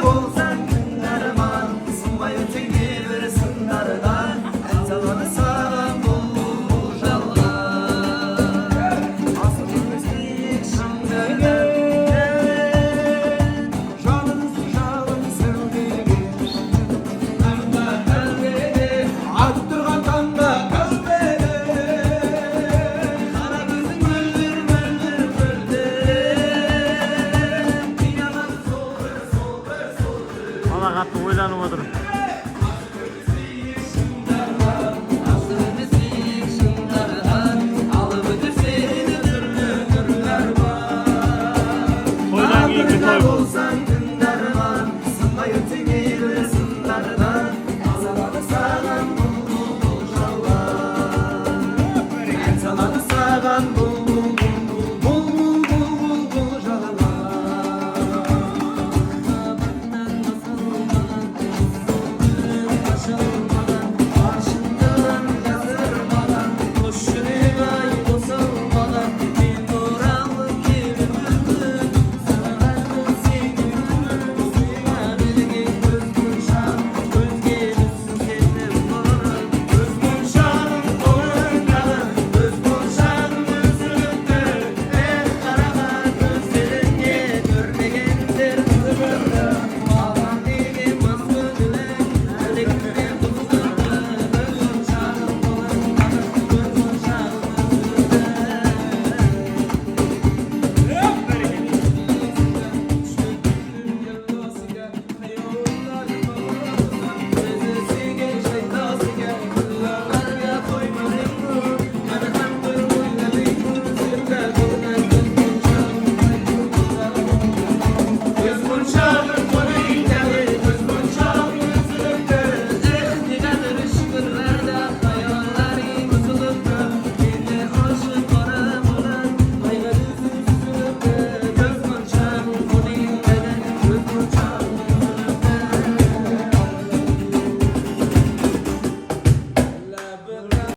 bolsan günlerman Sınmay öteki bir sındardan El çalanı sağlam bulur jallar Asılın üstlük şangögen Şalın şalın sevdiğim Anda kalbede Atıp durgan tanda kalbede Kara gözün müldür müldür müldür Valla katlı oylanıp oturup.